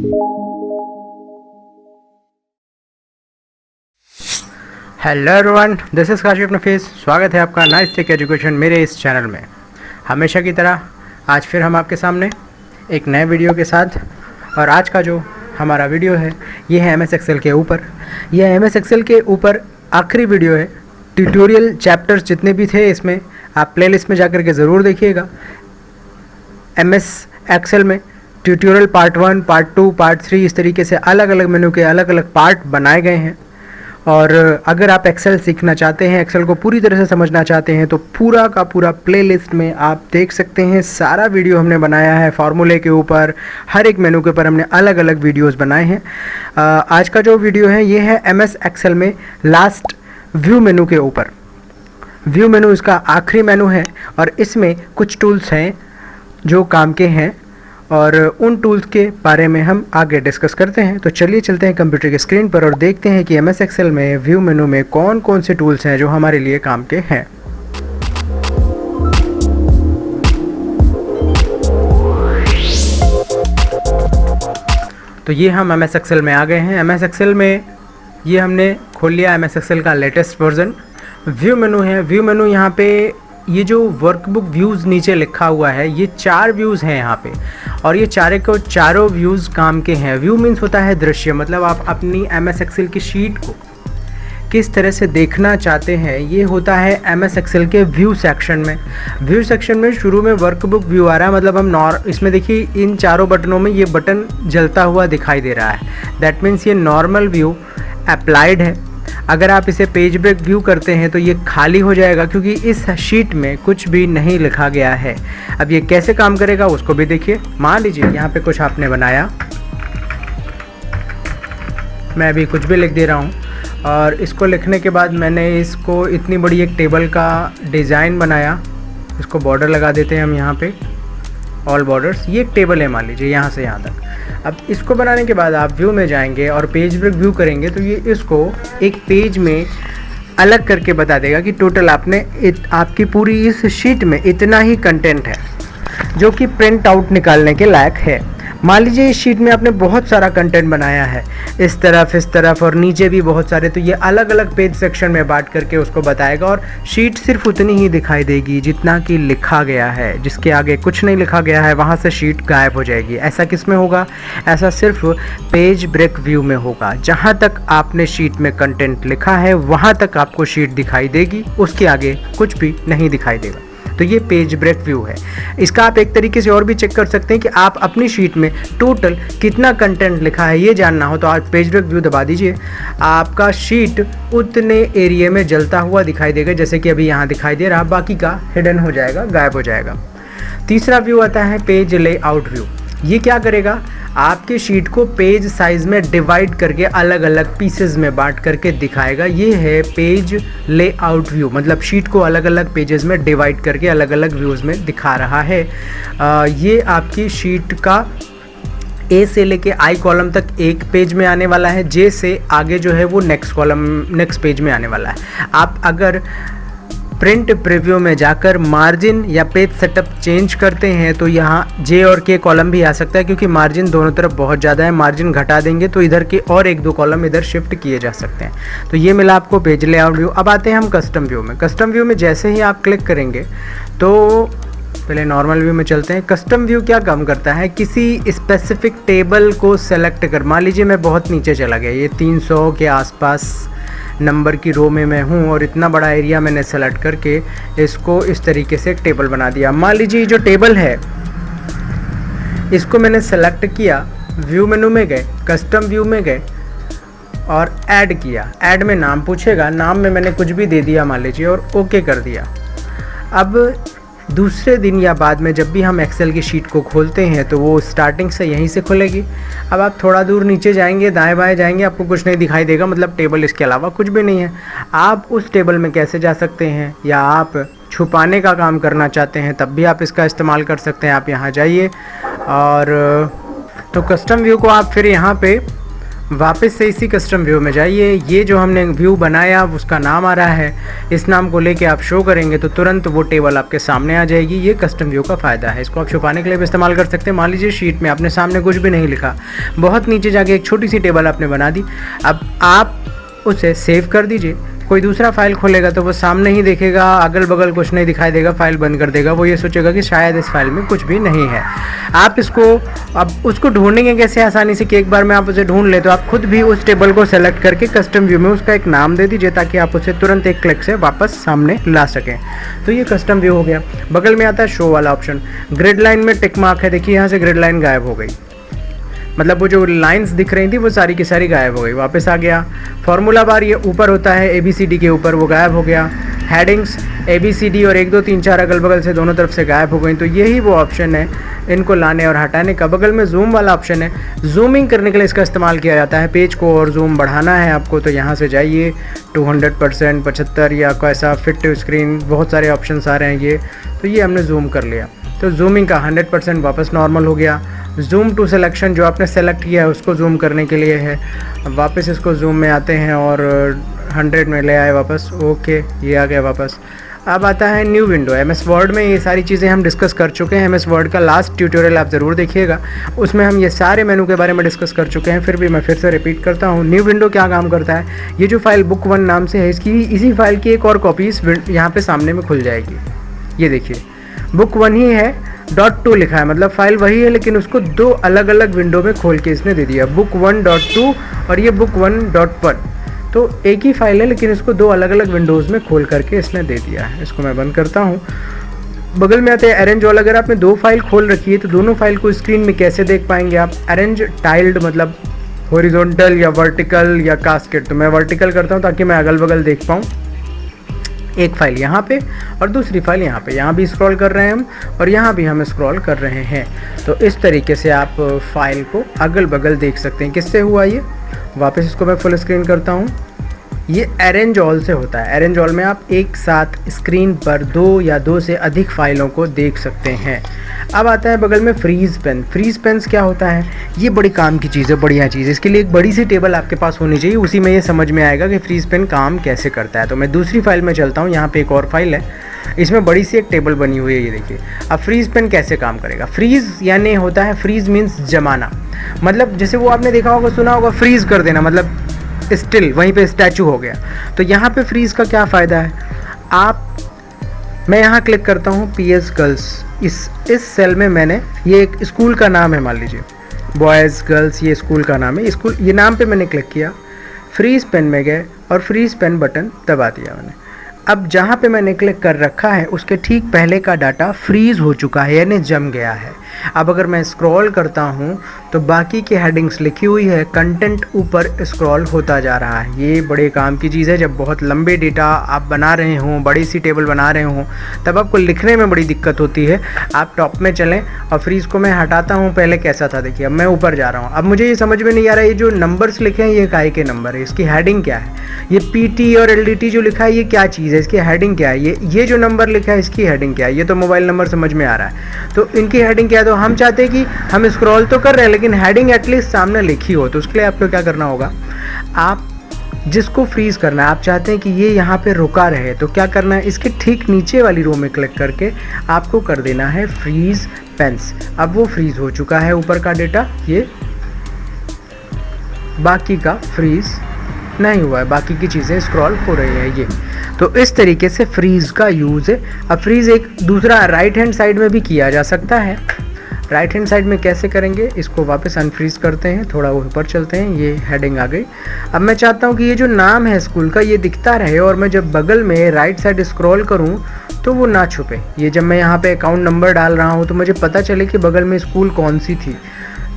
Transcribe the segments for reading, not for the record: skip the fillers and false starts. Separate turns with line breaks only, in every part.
Hello everyone, this is Kashif Nafees. स्वागत है आपका नाइस टेक एजुकेशन मेरे इस चैनल में। हमेशा की तरह आज फिर हम आपके सामने एक नए वीडियो के साथ, और आज का जो हमारा वीडियो है ये है MS एक्सेल के ऊपर। यह MS एक्सेल के ऊपर आखिरी वीडियो है। ट्यूटोरियल चैप्टर्स जितने भी थे इसमें आप प्लेलिस्ट में जाकर के ज़रूर देखिएगा। MS एक्सेल में ट्यूटोरियल पार्ट 1, पार्ट 2, पार्ट 3 इस तरीके से अलग अलग मेनू के अलग अलग पार्ट बनाए गए हैं। और अगर आप एक्सेल सीखना चाहते हैं, एक्सेल को पूरी तरह से समझना चाहते हैं, तो पूरा का पूरा प्लेलिस्ट में आप देख सकते हैं। सारा वीडियो हमने बनाया है फार्मूले के ऊपर, हर एक मेनू के ऊपर हमने अलग अलग वीडियोस बनाए हैं। आज का जो वीडियो है ये है MS एक्सेल में लास्ट व्यू मेनू के ऊपर। व्यू मेनू इसका आखिरी मेनू है और इसमें कुछ टूल्स हैं जो काम के हैं, और उन टूल्स के बारे में हम आगे डिस्कस करते हैं। तो चलिए चलते हैं कंप्यूटर की स्क्रीन पर और देखते हैं कि MS एक्सेल में व्यू मेनू में कौन कौन से टूल्स हैं जो हमारे लिए काम के हैं। तो ये हम MS एक्सेल में आ गए हैं। MS एक्सेल में ये हमने खोल लिया MS एक्सेल का लेटेस्ट वर्जन। व्यू मेनू है। व्यू मेनू यहाँ पे ये जो वर्कबुक व्यूज़ नीचे लिखा हुआ है, ये 4 व्यूज़ हैं यहाँ पे, और ये चारों व्यूज़ काम के हैं। व्यू मीन्स होता है दृश्य, मतलब आप अपनी MS एक्सेल की शीट को किस तरह से देखना चाहते हैं, ये होता है MS एक्सेल के व्यू सेक्शन में। व्यू सेक्शन में शुरू में वर्कबुक व्यू आ रहा है, मतलब हम इसमें देखिए इन चारों बटनों में ये बटन जलता हुआ दिखाई दे रहा है। दैट मीन्स ये नॉर्मल व्यू अप्लाइड है। अगर आप इसे पेज ब्रेक व्यू करते हैं तो ये खाली हो जाएगा, क्योंकि इस शीट में कुछ भी नहीं लिखा गया है। अब ये कैसे काम करेगा उसको भी देखिए। मान लीजिए यहाँ पे कुछ आपने बनाया, मैं अभी कुछ भी लिख दे रहा हूँ, और इसको लिखने के बाद मैंने इसको इतनी बड़ी एक टेबल का डिज़ाइन बनाया। इसको बॉर्डर लगा देते हैं हम यहाँ पे, ऑल बॉर्डर्स। ये एक टेबल है मान लीजिए यहाँ से यहाँ तक। अब इसको बनाने के बाद आप व्यू में जाएंगे और पेज ब्रेक व्यू करेंगे तो ये इसको एक पेज में अलग करके बता देगा कि टोटल आपकी पूरी इस शीट में इतना ही कंटेंट है जो कि प्रिंट आउट निकालने के लायक है। मान लीजिए इस शीट में आपने बहुत सारा कंटेंट बनाया है, इस तरफ और नीचे भी बहुत सारे, तो ये अलग अलग पेज सेक्शन में बांट करके उसको बताएगा, और शीट सिर्फ उतनी ही दिखाई देगी जितना कि लिखा गया है। जिसके आगे कुछ नहीं लिखा गया है वहाँ से शीट गायब हो जाएगी। ऐसा किस में होगा? ऐसा सिर्फ पेज ब्रेक व्यू में होगा। जहाँ तक आपने शीट में कंटेंट लिखा है वहाँ तक आपको शीट दिखाई देगी, उसके आगे कुछ भी नहीं दिखाई देगा। तो ये पेज ब्रेक व्यू है। इसका आप एक तरीके से और भी चेक कर सकते हैं कि आप अपनी शीट में टोटल कितना कंटेंट लिखा है ये जानना हो तो आप पेज ब्रेक व्यू दबा दीजिए। आपका शीट उतने एरिया में जलता हुआ दिखाई देगा जैसे कि अभी यहाँ दिखाई दे रहा, बाकी का हिडन हो जाएगा, गायब हो जाएगा। तीसरा व्यू आता है पेज लेआउट व्यू। ये क्या करेगा? आपके शीट को पेज साइज़ में डिवाइड करके अलग अलग पीसेस में बांट करके दिखाएगा। ये है पेज लेआउट व्यू, मतलब शीट को अलग अलग पेजेस में डिवाइड करके अलग अलग व्यूज़ में दिखा रहा है। ये आपकी शीट का A से लेके I कॉलम तक एक पेज में आने वाला है, J से आगे जो है वो नेक्स्ट पेज में आने वाला है। आप अगर प्रिंट प्रीव्यू में जाकर मार्जिन या पेज सेटअप चेंज करते हैं तो यहाँ J और K कॉलम भी आ सकता है, क्योंकि मार्जिन दोनों तरफ बहुत ज़्यादा है। मार्जिन घटा देंगे तो इधर के और 1-2 कॉलम इधर शिफ्ट किए जा सकते हैं। तो ये मिला आपको पेज लेआउट व्यू। अब आते हैं हम कस्टम व्यू में। कस्टम व्यू में जैसे ही आप क्लिक करेंगे तो पहले नॉर्मल व्यू में चलते हैं। कस्टम व्यू क्या काम करता है? किसी स्पेसिफिक टेबल को सेलेक्ट कर, मान लीजिए मैं बहुत नीचे चला गया, ये 300 के आसपास नंबर की रो में मैं हूँ और इतना बड़ा एरिया मैंने सेलेक्ट करके इसको इस तरीके से एक टेबल बना दिया। मान लीजिए जो टेबल है इसको मैंने सेलेक्ट किया, व्यू मेनू में गए, कस्टम व्यू में गए और ऐड किया। ऐड में नाम पूछेगा, नाम में मैंने कुछ भी दे दिया मान लीजिए और ओके कर दिया। अब दूसरे दिन या बाद में जब भी हम एक्सेल की शीट को खोलते हैं तो वो स्टार्टिंग से यहीं से खुलेगी। अब आप थोड़ा दूर नीचे जाएंगे, दाएं बाएं जाएंगे, आपको कुछ नहीं दिखाई देगा, मतलब टेबल इसके अलावा कुछ भी नहीं है। आप उस टेबल में कैसे जा सकते हैं, या आप छुपाने का काम करना चाहते हैं तब भी आप इसका इस्तेमाल कर सकते हैं। आप यहाँ जाइए और तो कस्टम व्यू को आप फिर यहाँ पे वापस से इसी कस्टम व्यू में जाइए। ये जो हमने व्यू बनाया उसका नाम आ रहा है, इस नाम को लेके आप शो करेंगे तो तुरंत वो टेबल आपके सामने आ जाएगी। ये कस्टम व्यू का फ़ायदा है, इसको आप छुपाने के लिए भी इस्तेमाल कर सकते हैं। मान लीजिए शीट में आपने सामने कुछ भी नहीं लिखा, बहुत नीचे जाके एक छोटी सी टेबल आपने बना दी, अब आप उसे सेव कर दीजिए। कोई दूसरा फाइल खोलेगा तो वो सामने ही देखेगा, अगल बगल कुछ नहीं दिखाई देगा, फाइल बंद कर देगा, वो ये सोचेगा कि शायद इस फाइल में कुछ भी नहीं है। आप इसको अब उसको ढूंढेंगे कैसे आसानी से कि एक बार में आप उसे ढूंढ ले, तो आप खुद भी उस टेबल को सेलेक्ट करके कस्टम व्यू में उसका एक नाम दे दीजिए ताकि आप उसे तुरंत एक क्लिक से वापस सामने ला सकें। तो ये कस्टम व्यू हो गया। बगल में आता है शो वाला ऑप्शन। ग्रिड लाइन में टिक मार्क है, देखिए यहाँ से ग्रिड लाइन गायब हो गई, मतलब वो जो लाइंस दिख रही थी वो सारी की सारी गायब हो गई, वापस आ गया। फार्मूला बार ये ऊपर होता है ABCD के ऊपर, वो गायब हो गया। हेडिंग्स ABCD और 1 2 3 4 अगल बगल से दोनों तरफ से गायब हो गई। तो यही वो ऑप्शन है इनको लाने और हटाने का। बगल में जूम वाला ऑप्शन है, जूमिंग करने के लिए इसका इस्तेमाल किया जाता है। पेज को और जूम बढ़ाना है आपको तो यहाँ से जाइए 200%, 75 या कैसा फिट टू स्क्रीन, बहुत सारे ऑप्शन आ रहे हैं ये। तो ये हमने जूम कर लिया, तो जूमिंग का 100% वापस नॉर्मल हो गया। जूम टू सिलेक्शन जो आपने सेलेक्ट किया है उसको जूम करने के लिए है। अब वापस इसको जूम में आते हैं और 100 में ले आए वापस, ओके ये आ गया वापस। अब आता है न्यू विंडो। MS वर्ड में ये सारी चीज़ें हम डिस्कस कर चुके हैं। MS वर्ड का लास्ट ट्यूटोरियल आप ज़रूर देखिएगा, उसमें हम ये सारे मेनू के बारे में डिस्कस कर चुके हैं। फिर भी मैं फिर से रिपीट करता हूँ, न्यू विंडो क्या काम करता है। ये जो फाइल बुक 1 नाम से है, इसकी इसी फाइल की एक और कॉपी यहाँ पे सामने में खुल जाएगी। ये देखिए बुक 1 ही है, .2 लिखा है, मतलब फाइल वही है लेकिन उसको 2 अलग अलग विंडो में खोल के इसने दे दिया, बुक 1.2 और ये बुक 1.1। तो एक ही फाइल है लेकिन इसको 2 अलग अलग विंडोज़ में खोल करके इसने दे दिया है। इसको मैं बंद करता हूँ। बगल में आते हैं अरेंज ऑल। अगर आपने 2 फाइल खोल रखी है तो दोनों फाइल को स्क्रीन में कैसे देख पाएंगे आप। अरेंज टाइल्ड मतलब हॉरिजॉन्टल या वर्टिकल या कास्केट, तो मैं वर्टिकल करता हूँ ताकि मैं अगल बगल देख पाऊँ। एक फाइल यहाँ पे और दूसरी फाइल यहाँ पे, यहाँ भी स्क्रॉल कर रहे हैं हम और यहाँ भी हम स्क्रॉल कर रहे हैं। तो इस तरीके से आप फाइल को अगल बगल देख सकते हैं। किससे हुआ ये, वापस इसको मैं फुल स्क्रीन करता हूँ। ये अरेंज ऑल से होता है। अरेंज ऑल में आप एक साथ स्क्रीन पर 2 या 2 से अधिक फाइलों को देख सकते हैं। अब आता है बगल में फ्रीज पेन। फ्रीज पेन्स क्या होता है, ये बड़ी काम की चीज़ है, बढ़िया चीज़ है। इसके लिए एक बड़ी सी टेबल आपके पास होनी चाहिए, उसी में ये समझ में आएगा कि फ्रीज पेन काम कैसे करता है। तो मैं दूसरी फाइल में चलता हूँ, यहाँ पे एक और फाइल है, इसमें बड़ी सी एक टेबल बनी हुई है, ये देखिए। अब फ्रीज पेन कैसे काम करेगा। फ्रीज यानी होता है, फ्रीज मीन्स जमाना, मतलब जैसे वो आपने देखा होगा, सुना होगा, फ्रीज कर देना, मतलब स्टिल वहीं पे स्टैचू हो गया। तो यहाँ पे फ्रीज का क्या फ़ायदा है, मैं यहाँ क्लिक करता हूँ PS गर्ल्स। इस सेल में मैंने, ये एक स्कूल का नाम है, मान लीजिए बॉयज़ गर्ल्स, ये स्कूल का नाम है, स्कूल ये नाम पे मैंने क्लिक किया, फ्रीज पेन में गए और फ्रीज पेन बटन दबा दिया मैंने। अब जहाँ पे मैंने क्लिक कर रखा है उसके ठीक पहले का डाटा फ्रीज़ हो चुका है, यानी जम गया है। अब अगर मैं स्क्रॉल करता हूँ तो बाकी की हेडिंग्स लिखी हुई है, कंटेंट ऊपर स्क्रॉल होता जा रहा है। ये बड़े काम की चीज़ है। जब बहुत लंबे डेटा आप बना रहे हों, बड़ी सी टेबल बना रहे हों, तब आपको लिखने में बड़ी दिक्कत होती है। आप टॉप में चलें और फ्रीज़ को मैं हटाता हूँ। पहले कैसा था देखिए, अब मैं ऊपर जा रहा हूँ। अब मुझे ये समझ में नहीं आ रहा है, ये जो नंबर्स लिखे हैं ये काहे के नंबर है, इसकी हेडिंग क्या है। ये PT और LDT जो लिखा है ये क्या चीज़ है, इसकी हेडिंग क्या है। ये जो नंबर लिखा है इसकी हेडिंग क्या है। ये तो मोबाइल नंबर समझ में आ रहा है, तो इनकी हेडिंग क्या है। तो हम चाहते हैं कि हम स्क्रॉल तो कर रहे हैं लेकिन हेडिंग एटलीस्ट सामने लिखी हो। तो उसके लिए आपको क्या करना होगा, आप जिसको फ्रीज़ करना है, आप चाहते हैं कि ये यहाँ पे रुका रहे, तो क्या करना है, इसके ठीक नीचे वाली रो में क्लिक करके आपको कर देना है फ्रीज़ पेन्स। अब वो फ्रीज़ हो चुका है ऊपर का डेटा, ये बाकी का फ्रीज़ नहीं हुआ है, बाकी की चीज़ें स्क्रॉल हो रही है ये। तो इस तरीके से फ्रीज़ का यूज़ है। अब फ्रीज़ एक दूसरा राइट हैंड साइड में भी किया जा सकता है। राइट हैंड साइड में कैसे करेंगे, इसको वापस अनफ्रीज़ करते हैं, थोड़ा ऊपर चलते हैं, ये हेडिंग आ गई। अब मैं चाहता हूँ कि ये जो नाम है स्कूल का ये दिखता रहे और मैं जब बगल में राइट साइड स्क्रॉल करूँ तो वो ना छुपे। ये जब मैं यहाँ पे अकाउंट नंबर डाल रहा हूँ तो मुझे पता चले कि बगल में स्कूल कौन सी थी।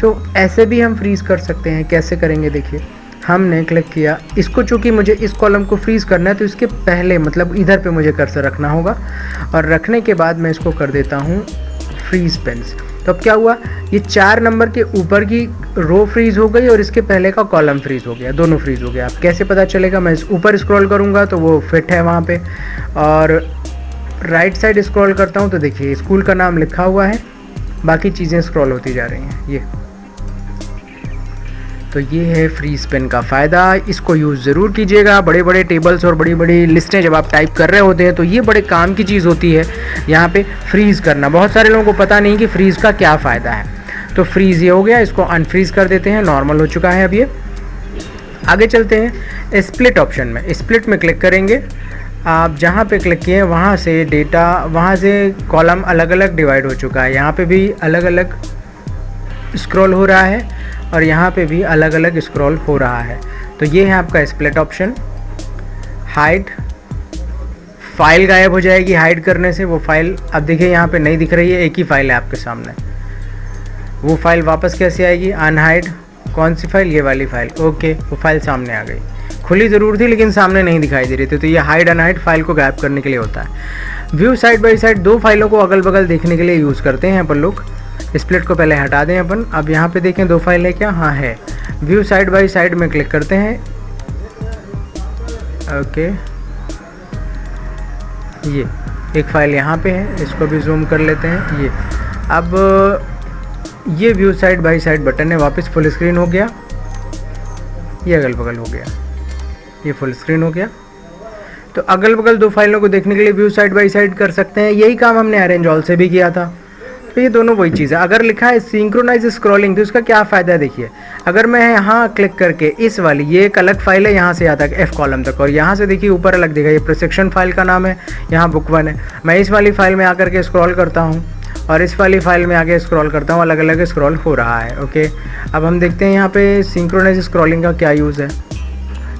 तो ऐसे भी हम फ्रीज़ कर सकते हैं। कैसे करेंगे देखिए, हमने क्लिक किया इसको, चूँकि मुझे इस कॉलम को फ्रीज़ करना है तो इसके पहले मतलब इधर पे मुझे कर्सर रखना होगा और रखने के बाद मैं इसको कर देता हूँ फ्रीज़ पेन्स। तो अब क्या हुआ, ये 4 नंबर के ऊपर की रो फ्रीज़ हो गई और इसके पहले का कॉलम फ्रीज़ हो गया, दोनों फ्रीज़ हो गया। अब कैसे पता चलेगा, मैं इस ऊपर स्क्रॉल करूँगा तो वो फिट है वहाँ पे, और राइट साइड स्क्रॉल करता हूँ तो देखिए स्कूल का नाम लिखा हुआ है, बाकी चीज़ें स्क्रॉल होती जा रही हैं। ये तो ये है फ्रीज पेन का फ़ायदा, इसको यूज़ ज़रूर कीजिएगा। बड़े बड़े टेबल्स और बड़ी बड़ी लिस्टें जब आप टाइप कर रहे होते हैं तो ये बड़े काम की चीज़ होती है यहाँ पे फ्रीज़ करना। बहुत सारे लोगों को पता नहीं कि फ्रीज़ का क्या फ़ायदा है। तो फ्रीज़ ये हो गया, इसको अनफ्रीज़ कर देते हैं, नॉर्मल हो चुका है अब ये। आगे चलते हैं स्प्लिट ऑप्शन में। स्प्लिट में क्लिक करेंगे, आप जहाँ पे क्लिक किए वहाँ से डेटा, वहाँ से कॉलम अलग अलग डिवाइड हो चुका है। यहाँ पे भी अलग अलग स्क्रॉल हो रहा है और यहाँ पे भी अलग अलग स्क्रॉल हो रहा है। तो ये है आपका स्प्लिट ऑप्शन। हाइड, फाइल गायब हो जाएगी हाइड करने से। वो फाइल अब देखिए यहाँ पे नहीं दिख रही है, एक ही फाइल है आपके सामने। वो फाइल वापस कैसे आएगी? अनहाइड, कौन सी फाइल? ये वाली फाइल। ओके, वो फाइल सामने आ गई, खुली ज़रूर थी लेकिन सामने नहीं दिखाई दे रही थी। तो ये हाइड अनहाइड फाइल को गायब करने के लिए होता है। व्यू साइड बाय साइड, दो फाइलों को अगल बगल देखने के लिए यूज़ करते हैं अपन लोग। स्प्लिट को पहले हटा दें अपन। अब यहाँ पे देखें दो फाइल है क्या? हाँ है। व्यू साइड बाय साइड में क्लिक करते हैं। ओके, ये एक फ़ाइल यहाँ पे है, इसको भी जूम कर लेते हैं। ये अब ये view side by side button है, वापस फुल स्क्रीन हो गया। ये अगल बगल हो गया, ये फुल स्क्रीन हो गया। तो अगल बगल दो फाइलों को देखने के लिए व्यू साइड बाय साइड कर सकते हैं। यही काम हमने अरेंज ऑल से भी किया था। तो ये दोनों वही चीज़ है। अगर लिखा है सिंक्रोनाइज स्क्रॉलिंग तो इसका क्या फ़ायदा है देखिए। अगर मैं यहाँ क्लिक करके इस वाली, ये एक अलग फाइल है, यहाँ से यहाँ तक F कॉलम तक, और यहाँ से देखिए ऊपर अलग दिखा, ये प्रोसेक्शन फाइल का नाम है, यहाँ बुक 1 है। मैं इस वाली फाइल में आकर के स्क्रॉल करता हूँ और इस वाली फाइल में आके स्क्रॉल करता हूँ, अलग अलग स्क्रॉल हो रहा है। ओके, अब हम देखते हैं यहाँ पे सिंक्रोनाइज स्क्रॉलिंग का क्या यूज़ है।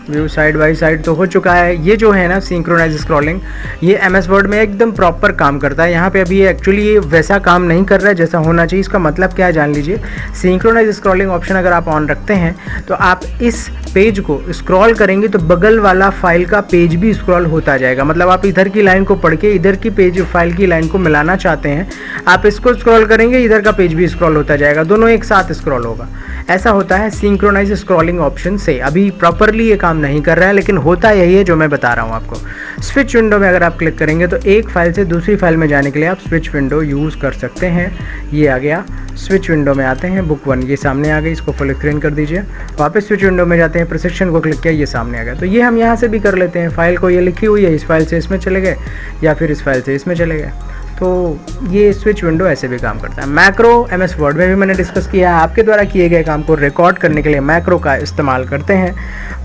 व्यू साइड बाय साइड तो हो चुका है। ये जो है ना सिंक्रोनाइज स्क्रॉलिंग, ये MS वर्ड में एकदम प्रॉपर काम करता है। यहाँ पे अभी एक्चुअली ये वैसा काम नहीं कर रहा है जैसा होना चाहिए। इसका मतलब क्या है जान लीजिए। सिंक्रोनाइज स्क्रॉलिंग ऑप्शन अगर आप ऑन रखते हैं तो आप इस पेज को स्क्रॉल करेंगे तो बगल वाला फाइल का पेज भी स्क्रॉल होता जाएगा। मतलब आप इधर की लाइन को पढ़ के इधर की पेज फाइल की लाइन को मिलाना चाहते हैं, आप इसको स्क्रॉल करेंगे, इधर का पेज भी स्क्रॉल होता जाएगा, दोनों एक साथ स्क्रॉल होगा। ऐसा होता है सिंक्रोनाइज स्क्रॉलिंग ऑप्शन से। अभी प्रॉपरली ये काम नहीं कर रहा है लेकिन होता यही है जो मैं बता रहा हूँ आपको। स्विच विंडो में अगर आप क्लिक करेंगे तो एक फाइल से दूसरी फाइल में जाने के लिए आप स्विच विंडो यूज़ कर सकते हैं। ये आ गया, स्विच विंडो में आते हैं, बुक 1 ये सामने आ गई, इसको फुल स्क्रीन कर दीजिए। वापस स्विच विंडो में जाते हैं, प्रोसेक्शन को क्लिक किया, ये सामने आ गया। तो ये हम यहाँ से भी कर लेते हैं। फाइल को ये लिखी हुई है, इस फाइल से इसमें चले गए या फिर इस फाइल से इसमें चले गए। तो ये स्विच विंडो ऐसे भी काम करता है। मैक्रो MS वर्ड में भी मैंने डिस्कस किया है। आपके द्वारा किए गए काम को रिकॉर्ड करने के लिए मैक्रो का इस्तेमाल करते हैं।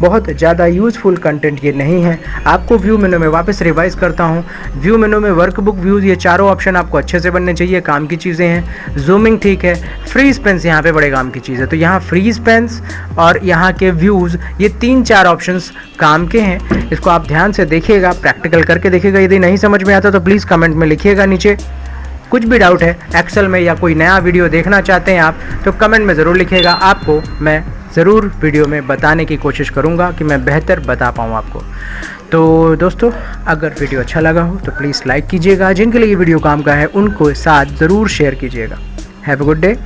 बहुत ज़्यादा यूज़फुल कंटेंट ये नहीं है। आपको व्यू मेनू में वापस रिवाइज करता हूँ। व्यू मेनू में वर्कबुक, व्यूज़, ये चारों ऑप्शन आपको अच्छे से बनने चाहिए, काम की चीज़ें हैं। जूमिंग ठीक है, फ्रीज पेन्स यहाँ पे बड़े काम की चीज़ है। तो यहाँ फ्रीज पेन्स और यहाँ के व्यूज़, ये 3-4 ऑप्शंस काम के हैं। इसको आप ध्यान से देखिएगा, प्रैक्टिकल करके देखिएगा। यदि नहीं समझ में आता तो प्लीज़ कमेंट में लिखिएगा नीचे। कुछ भी डाउट है एक्सेल में या कोई नया वीडियो देखना चाहते हैं आप तो कमेंट में ज़रूर लिखिएगा। आपको मैं ज़रूर वीडियो में बताने की कोशिश करूँगा कि मैं बेहतर बता पाऊँ आपको। तो दोस्तों, अगर वीडियो अच्छा लगा हो तो प्लीज़ लाइक कीजिएगा। जिनके लिए ये वीडियो काम का है उनको साथ ज़रूर शेयर कीजिएगा। Have a good day.